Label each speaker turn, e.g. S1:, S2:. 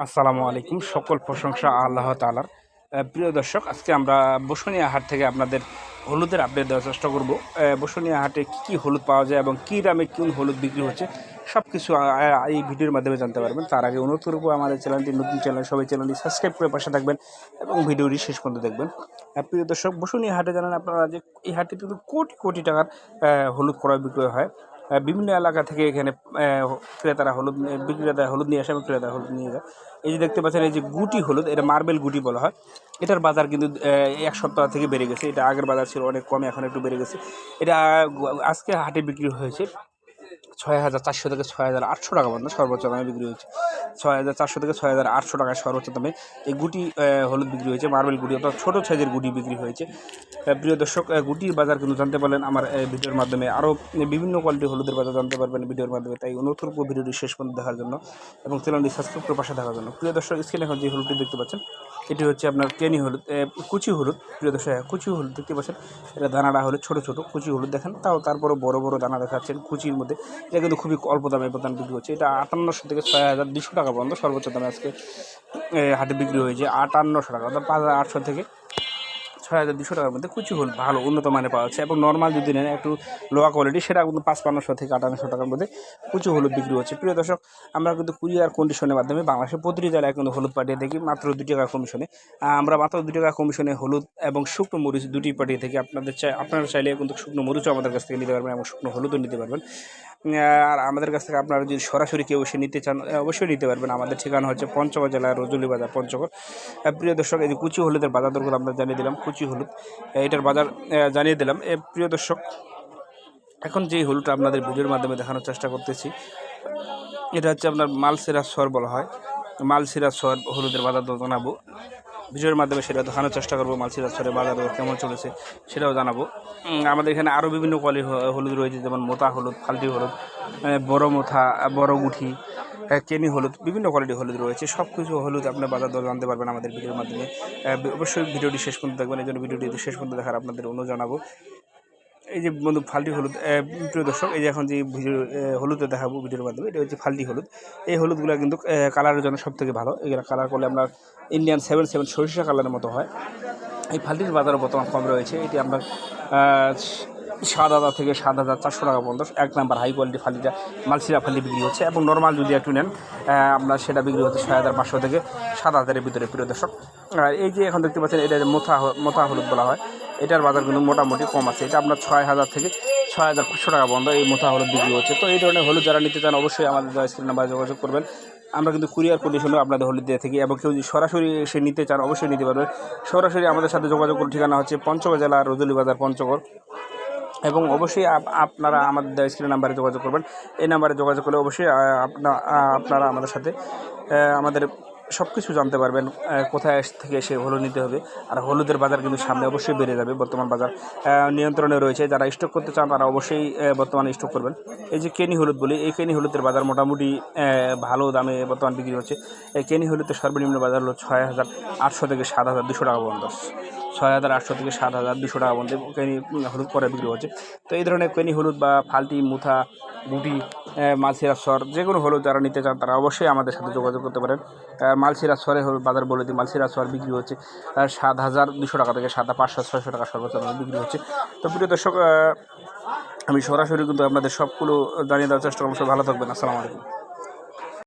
S1: আসসালামু আলাইকুম। সকল প্রশংসা আল্লাহ তাআলার। প্রিয় দর্শক, আজকে আমরা বসুনিয়া হাট থেকে আপনাদের হলুদের আপডেট দেওয়ার চেষ্টা করব। বসুনিয়া হাটে কী হলুদ পাওয়া যায় এবং কী দামে কোন হলুদ বিক্রি হচ্ছে সব কিছু এই ভিডিওর মাধ্যমে জানতে পারবেন। তার আগে অনুরোধ করব, আমাদের চ্যানেলটি নতুন চ্যানেল, সবাই চ্যানেলটি সাবস্ক্রাইব করে পাশে থাকবেন এবং ভিডিওটি শেষ পর্যন্ত দেখবেন। প্রিয় দর্শক, বসুনিয়া হাটে জানেন আপনারা যে এই হাটে কিন্তু কোটি কোটি টাকার হলুদ ক্রয় বিক্রয় হয়। বিভিন্ন এলাকা থেকে এখানে ক্রেতারা বিক্রেতা হলুদ নিয়ে আসে এবং ক্রেতারা হলুদ নিয়ে যায়। এই যে দেখতে পাচ্ছেন, এই যে গুটি হলুদ, এটা মার্বেল গুটি বলা হয়। এটার বাজার কিন্তু এক সপ্তাহ থেকে বেড়ে গেছে। এটা আগের বাজার ছিল অনেক কমে, এখন একটু বেড়ে গেছে। এটা আজকে হাটে বিক্রি হয়েছে ৬,৪০০ থেকে ৬,৮০০ টাকা পর্যন্ত সর্বোচ্চ দামে বিক্রি হয়েছে। ৬,৪০০ থেকে ৬,৮০০ টাকায় সর্বোচ্চ দামে এই গুটি হলুদ বিক্রি হয়েছে। মার্বেল গুটি অর্থাৎ ছোটো সাইজের গুটি বিক্রি হয়েছে। প্রিয় দর্শক, গুটির বাজার কিন্তু জানতে পারলেন আমার ভিডিওর মাধ্যমে। আরও বিভিন্ন কোয়ালিটির হলুদের বাজার জানতে পারবেন ভিডিওর মাধ্যমে। তাই অনুরোধ করব ভিডিওটি শেষ পর্যন্ত দেখার জন্য এবং চ্যানেলটি সাবস্ক্রাইব করে পাশে থাকার জন্য। প্রিয় দর্শক, স্ক্রিনে এখন যে হলুদটি দেখতে পাচ্ছেন, এটি হচ্ছে আপনার কেনি হলুদ, কুচি হলুদ। প্রিয় দর্শক, কুচি হলুদ দেখতে পাচ্ছেন, এটা দানাটা হলো ছোটো ছোটো কুচি হলুদ দেখেন, তারপরে বড় বড় দানা দেখাচ্ছেন কুচির মধ্যে। এটা কিন্তু খুবই অল্প দামে প্রদান বিক্রি হচ্ছে। এটা ৫৮০০ থেকে ৬,২০০ টাকা পর্যন্ত সর্বোচ্চ দামে আজকে হাটে বিক্রি হয়েছে। ৫৮০০ টাকা অর্থাৎ ৫,৮০০ থেকে ৬,২০০ টাকার মধ্যে কুচি হলুদ ভালো উন্নত মানের পাওয়া যাচ্ছে। এবং নর্মাল যদি নেন একটু লোয়া কোয়ালিটি, সেটা কিন্তু ৫৫০০ থেকে ৫৮০০ টাকার মধ্যে কুচি হলুদ বিক্রি হচ্ছে। প্রিয় দর্শক, আমরা কিন্তু কুরিয়ার কন্ডিশনের মাধ্যমে বাংলাদেশের প্রতিটি জেলায় কিন্তু হলুদ পাঠিয়ে থাকি মাত্র ২ টাকা কমিশনে। আমরা মাত্র ২ টাকা কমিশনে হলুদ এবং শুকনো মরিচ দুটি পাঠিয়ে থাকি। আপনারা চাইলে কিন্তু শুকনো মরিচও আমাদের কাছ থেকে নিতে পারবেন এবং শুকনো হলুদও নিতে পারবেন। আর আমাদের কাছ থেকে আপনারা যদি সরাসরি কেউ এসে নিতে চান, অবশ্যই নিতে পারবেন। আমাদের ঠিকানা হচ্ছে পঞ্চগড় জেলার রজলি বাজার, পঞ্চগড়। প্রিয় দর্শক, এই যে কুচি হলুদের বাজার দরগুলো আমরা জানিয়ে দিলাম। কুচি হলুদ এটার বাজার জানিয়ে দিলাম। প্রিয় দর্শক, এখন যে হলুদটা আপনাদের ভিডিওর মাধ্যমে দেখানোর চেষ্টা করতেছি, এটা হচ্ছে আপনার মালসেরা সর বলা হয়। মালসেরা সর হলুদের বাজার দর জানাবো ভিডিওর মাধ্যমে, সেটা দেখানোর চেষ্টা করবো। মালসেরা সরের বাজার দর কেমন চলেছে সেটাও জানাবো। আমাদের এখানে আরও বিভিন্ন কোয়ালিটির হলুদ রয়েছে, যেমন মোতা হলুদ, ফাল্টি হলুদ, বড় মোথা, বড় গুঠি, কেনি হলুদ, বিভিন্ন কোয়ালিটির হলুদ রয়েছে। সব কিছু হলুদ আপনার বাজার দর জানতে পারবেন আমাদের ভিডিওর মাধ্যমে। অবশ্যই ভিডিওটি শেষ পর্যন্ত দেখবেন। এই জন্য ভিডিওটি শেষ পর্যন্ত দেখার আপনাদের অনুরোধ জানাবো। এই যে বন্ধু ফাল্টি হলুদ, প্রিয় দর্শক, এই যে এখন যে ভিডিও হলুদে দেখাবো ভিডিওর মাধ্যমে, এটা হচ্ছে ফাল্টি হলুদ। এই হলুদগুলো কিন্তু কালারের জন্য সব থেকে ভালো। এগুলো কালার করলে আমরা ইন্ডিয়ান 77 সরিষা কালারের মতো হয়। এই ফাল্টির বাজারও বর্তমান কম রয়েছে। এটি আপনার ৭,০০০ থেকে ৭,৪০০ টাকা পর্যন্ত এক নাম্বার হাই কোয়ালিটি ফাল্টিটা মালসিরা ফাল্টি বিক্রি হচ্ছে। এবং নর্মাল যদি একটু নেন আপনার, সেটা বিক্রি হচ্ছে ৬,৫০০ থেকে ৭,০০০-এর ভিতরে। প্রিয় দর্শক, আর এই যে এখন দেখতে পাচ্ছেন, এটা মোথা হলুদ বলা হয়। এটার বাজার কিন্তু মোটামুটি কম আছে। এটা আপনার ৬,০০০ থেকে ৬,৫০০ টাকা পর্যন্ত এই মোথা হলুদ বিক্রি হচ্ছে। তো এই ধরনের হলুদ যারা নিতে চান, অবশ্যই আমাদের স্ক্রিন নাম্বারে যোগাযোগ করবেন। আমরা কিন্তু কুরিয়ার কন্ডিশনেও আপনাদের হলুদ দিয়ে থাকি। এবং কেউ যদি সরাসরি এসে নিতে চান, অবশ্যই নিতে পারবেন। সরাসরি আমাদের সাথে যোগাযোগ করুন। ঠিকানা হচ্ছে পঞ্চগড় জেলার রজলি বাজার, পঞ্চগড়। এবং অবশ্যই আপনারা আমাদের স্ক্রিন নাম্বারে যোগাযোগ করবেন। এই নাম্বারে যোগাযোগ করলে অবশ্যই আপনারা আমাদের সাথে আমাদের সব কিছু জানতে পারবেন, কোথায় থেকে এসে হলুদ নিতে হবে। আর হলুদের বাজার কিন্তু সামনে অবশ্যই বেড়ে যাবে। বর্তমান বাজার নিয়ন্ত্রণে রয়েছে। যারা স্টক করতে চান তারা অবশ্যই বর্তমানে স্টক করবেন। এই যে কেনি হলুদ বলি, এই কেনি হলুদের বাজার মোটামুটি ভালো দামে বর্তমান বিক্রি হচ্ছে। এই কেনি হলুদের সর্বনিম্ন বাজার হলো ৬,৮০০ থেকে ৭,২০০ টাকা পর্যন্ত। ৬,৮০০ থেকে ৭,২০০ টাকা পর্যন্ত কেনি হলুদ করে বিক্রি হচ্ছে। তো এই ধরনের কেনি হলুদ বা ফাল্টি, মুথা, গুটি, মালসিরা সর, যে কোনো হলুদ যারা নিতে চান তারা অবশ্যই আমাদের সাথে যোগাযোগ করতে পারেন। মালসিরা সরের হলুদ বাজার বলে দিই, মালসিরা সর বিক্রি হচ্ছে ৭,২০০ টাকা থেকে ৭,৫০০-৬০০ টাকা সর্বোচ্চ দামে বিক্রি হচ্ছে। তো প্রিয় দর্শক, আমি সরাসরি কিন্তু আপনাদের সবগুলো জানিয়ে দেওয়ার চেষ্টা করলাম। সব ভালো থাকবেন। আসসালামু আলাইকুম।